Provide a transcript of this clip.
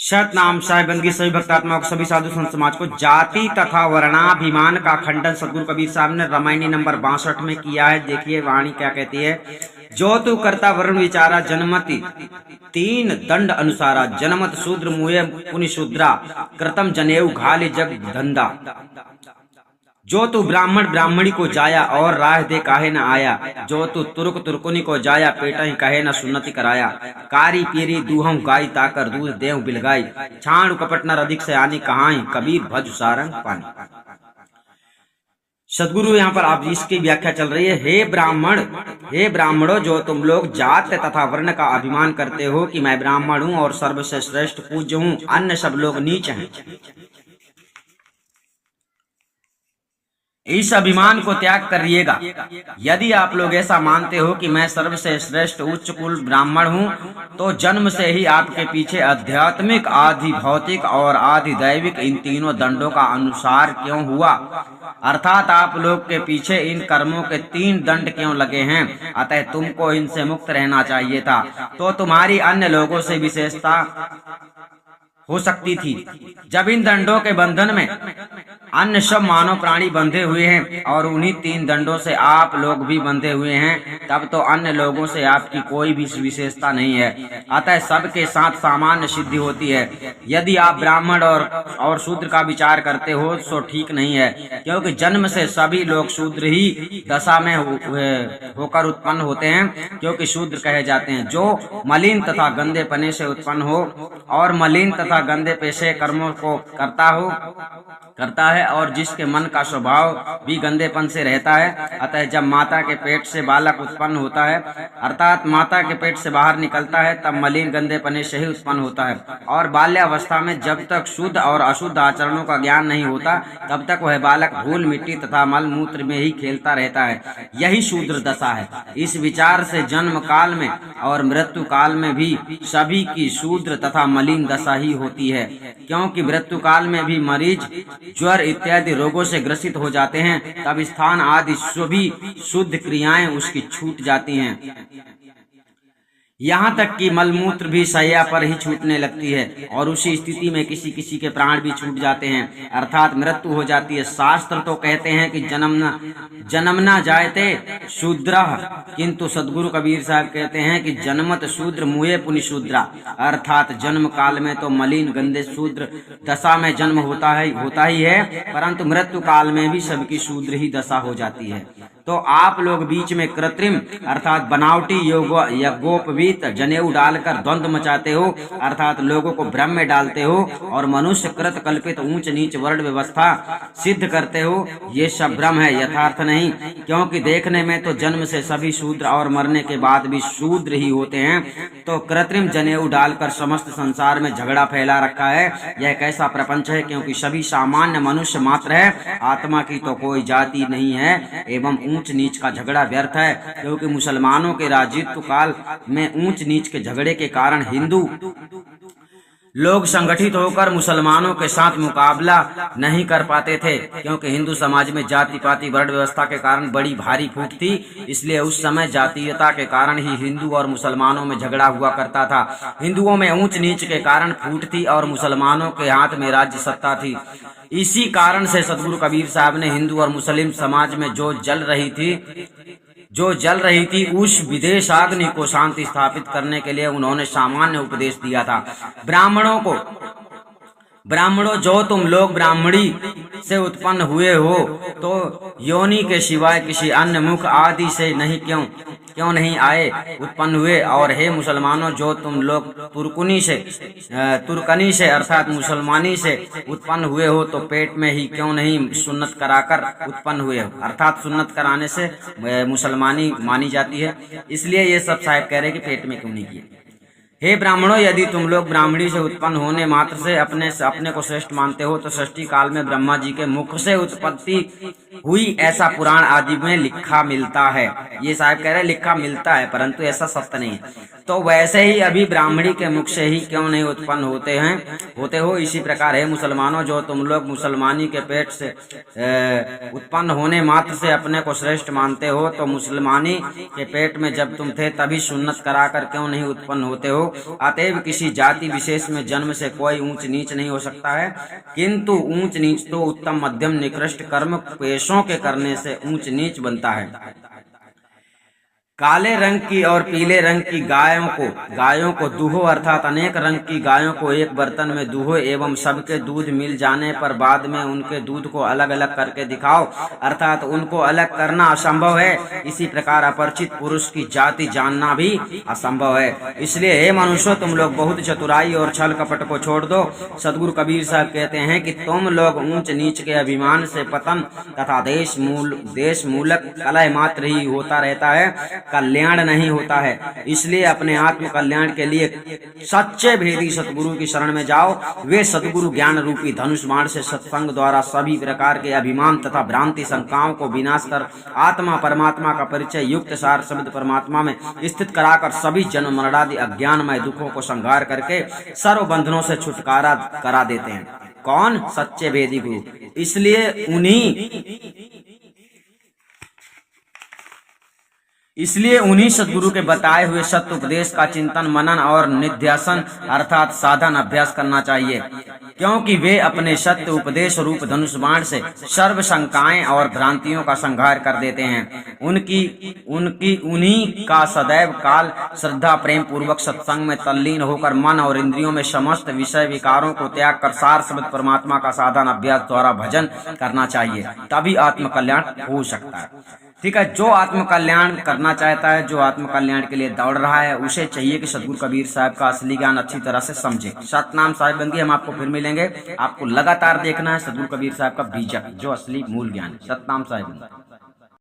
सतनाम साहिबंदगी सभी भक्तात्माओं को सभी साधु संत समाज को जाति तथा वर्णाभिमान का खंडन सदगुरु कबीर साहब ने रामायणी नंबर 62 में किया है। देखिए वाणी क्या कहती है। जो तू करता वर्ण विचारा जनमति तीन दंड अनुसारा जनमत शूद्र मुए पुनि शूद्रा कृतम जनेऊ घाली जग धंधा। जो तू ब्राह्मण ब्राह्मणी को जाया और राह दे काहे न आया। जो तू तुर्क तुर्कुनी को जाया पेटा ही कहे न सुन्नति कराया। कारी पीरी दूहम गाय ताकर दूध देव बिलगाई छाण कपट न अधिक से आनी कहाई कबीर भज सारंग पानी। सदगुरु यहाँ पर आप इसकी व्याख्या चल रही है। हे ब्राह्मणों, जो तुम लोग जात तथा वर्ण का अभिमान करते हो कि मैं ब्राह्मण हूँ और सर्वसे श्रेष्ठ पूज्य हूँ, अन्य सब लोग नीच हैं, इस अभिमान को त्याग करिएगा। यदि आप लोग ऐसा मानते हो कि मैं सर्वसे श्रेष्ठ उच्च कुल ब्राह्मण हूँ, तो जन्म से ही आपके पीछे आध्यात्मिक, आदि भौतिक और आदि दैविक इन तीनों दंडों का अनुसार क्यों हुआ। अर्थात आप लोग के पीछे इन कर्मों के तीन दंड क्यों लगे हैं। अतः तुमको इनसे मुक्त रहना चाहिए था, तो तुम्हारी अन्य लोगों से विशेषता हो सकती थी। जब इन दंडों के बंधन में अन्य सब मानव प्राणी बंधे हुए हैं और उन्हीं तीन दंडों से आप लोग भी बंधे हुए हैं, तब तो अन्य लोगों से आपकी कोई भी विशेषता नहीं है। अतः सबके साथ सामान्य सिद्धि होती है। यदि आप ब्राह्मण और शूद्र का विचार करते हो तो ठीक नहीं है, क्योंकि जन्म से सभी लोग शूद्र ही दशा में होकर उत्पन्न होते हैं, क्योंकि शूद्र कहे जाते हैं। जो मलिन तथा गंदे पने से उत्पन्न हो और मलिन तथा गंदे पेशे कर्मों को करता है और जिसके मन का स्वभाव भी गंदेपन से रहता है। अतः जब माता के पेट से बालक उत्पन्न होता है, अर्थात माता के पेट से बाहर निकलता है, तब मलिन गंदेपने से ही उत्पन्न होता है। और बाल्यावस्था में जब तक शुद्ध और अशुद्ध आचरणों का ज्ञान नहीं होता, तब तक वह बालक धूल मिट्टी तथा मल मूत्र में ही खेलता रहता है। यही शूद्र दशा है। इस विचार से जन्म काल में और मृत्यु काल में भी सभी की शूद्र तथा मलिन दशा ही होती है, क्योंकि मृत्यु काल में भी मरीज ज्वर इत्यादि रोगों से ग्रसित हो जाते हैं, तब स्थान आदि सभी शुद्ध क्रियाएं उसकी छूट जाती हैं। यहाँ तक कि मलमूत्र भी शैया पर ही छूटने लगती है और उसी स्थिति में किसी किसी के प्राण भी छूट जाते हैं, अर्थात मृत्यु हो जाती है। शास्त्र तो कहते हैं कि जन्मना जायते शूद्र, किंतु सदगुरु कबीर साहब कहते हैं कि जन्मत शूद्र मुए पुनि शूद्रा, अर्थात जन्म काल में तो मलिन गंदे शूद्र दशा में जन्म होता ही है, परंतु मृत्यु काल में भी सबकी शूद्र ही दशा हो जाती है। तो आप लोग बीच में कृत्रिम अर्थात बनावटी यज्ञोपवीत जनेऊ डालकर द्वंद्व मचाते हो, अर्थात लोगों को भ्रम में डालते हो और मनुष्य कृत कल्पित ऊंच नीच वर्ण व्यवस्था सिद्ध करते हो। ये सब भ्रम है, यथार्थ नहीं, क्योंकि देखने में तो जन्म से सभी शूद्र और मरने के बाद भी शूद्र ही होते हैं। तो कृत्रिम जनेऊ डालकर समस्त संसार में झगड़ा फैला रखा है। यह कैसा प्रपंच है, क्योंकि सभी सामान्य मनुष्य मात्र है, आत्मा की तो कोई जाति नहीं है। एवं ऊंच नीच का झगड़ा व्यर्थ है, क्योंकि मुसलमानों के राजत्व काल में ऊंच नीच के झगड़े के कारण हिंदू लोग संगठित होकर मुसलमानों के साथ मुकाबला नहीं कर पाते थे, क्योंकि हिंदू समाज में जाति पाति वर्ण व्यवस्था के कारण बड़ी भारी फूट थी। इसलिए उस समय जातीयता के कारण ही हिंदू और मुसलमानों में झगड़ा हुआ करता था। हिंदुओं में ऊंच नीच के कारण फूट थी और मुसलमानों के हाथ में राज्य सत्ता थी। इसी कारण से सदगुरु कबीर साहब ने हिंदू और मुस्लिम समाज में जो जल रही थी उस विदेशाग्नि को शांति स्थापित करने के लिए उन्होंने सामान्य उपदेश दिया था। ब्राह्मणों, जो तुम लोग ब्राह्मणी से उत्पन्न हुए हो, तो योनि के सिवाय किसी अन्य मुख आदि से क्यों नहीं आए उत्पन्न हुए। और हे मुसलमानों, जो तुम लोग तुर्कनी से अर्थात मुसलमानी से उत्पन्न हुए हो, तो पेट में ही क्यों नहीं सुन्नत कराकर उत्पन्न हुए हो, अर्थात सुन्नत कराने से मुसलमानी मानी जाती है। इसलिए ये सब साहब कह रहे कि पेट में क्यों नहीं किए। हे ब्राह्मणों, यदि तुम लोग ब्राह्मणी से उत्पन्न होने मात्र से अपने को श्रेष्ठ मानते हो, तो सृष्टि काल में ब्रह्मा जी के मुख से उत्पत्ति हुई ऐसा पुराण आदि में लिखा मिलता है। ये साहब कह रहे लिखा मिलता है, परंतु ऐसा सत्य नहीं है। तो वैसे ही अभी ब्राह्मणी के मुख से ही क्यों नहीं उत्पन्न होते हो। इसी प्रकार है मुसलमानों, जो तुम लोग मुसलमानी के पेट से उत्पन्न होने मात्र से अपने को श्रेष्ठ मानते हो, तो मुसलमानी के पेट में जब तुम थे तभी सुन्नत कराकर क्यों नहीं उत्पन्न होते हो। हो। अतएव किसी जाति विशेष में जन्म से कोई ऊंच नीच नहीं हो सकता है, किंतु ऊंच नीच तो उत्तम मध्यम निकृष्ट कर्म पेशों के करने से ऊंच नीच बनता है। काले रंग की और पीले रंग की गायों को दूहो अर्थात अनेक रंग की गायों को एक बर्तन में दूहो एवं सबके दूध मिल जाने पर बाद में उनके दूध को अलग अलग करके दिखाओ, अर्थात उनको अलग करना असंभव है। इसी प्रकार अपरिचित पुरुष की जाति जानना भी असंभव है। इसलिए हे मनुष्य, तुम लोग बहुत चतुराई और छल कपट को छोड़ दो। सदगुरु कबीर साहब कहते हैं कि तुम लोग ऊंच नीच के अभिमान से पतन तथा देश मूलक कलह मात्र ही होता रहता है, कल्याण नहीं होता है। इसलिए अपने आत्म कल्याण के लिए सच्चे भेदी सतगुरु की शरण में जाओ। वे सतगुरु ज्ञान रूपी धनुष बाण से सत्संग द्वारा सभी प्रकार के अभिमान तथा भ्रांति शंकाओं को विनाश कर आत्मा परमात्मा का परिचय युक्त सार शब्द परमात्मा में स्थित कराकर सभी जन्म मरणादि अज्ञानमय दुखों को संहार करके सर्व बंधनों से छुटकारा करा देते हैं। कौन? सच्चे भेदी गुरु। इसलिए उन्हीं सद्गुरु के बताए हुए सत्य उपदेश का चिंतन मनन और निध्यासन अर्थात साधन अभ्यास करना चाहिए, क्योंकि वे अपने सत्य उपदेश रूप धनुष बाण से सर्व शंकाएं और भ्रांतियों का संहार कर देते हैं। उन्हीं का सदैव काल श्रद्धा प्रेम पूर्वक सत्संग में तल्लीन होकर मन और इंद्रियों में समस्त विषय विकारों को त्याग कर सार शब्द परमात्मा का साधन अभ्यास द्वारा भजन करना चाहिए, तभी आत्म कल्याण हो सकता है। ठीक है, जो आत्म कल्याण करना चाहता है, जो आत्म कल्याण के लिए दौड़ रहा है, उसे चाहिए कि सतगुरु कबीर साहब का असली ज्ञान अच्छी तरह से समझे। सतनाम साहिब बंदी, हम आपको फिर मिलेंगे। आपको लगातार देखना है सतगुरु कबीर साहब का बीजक, जो असली मूल ज्ञान है। सतनाम साहिब बंदी।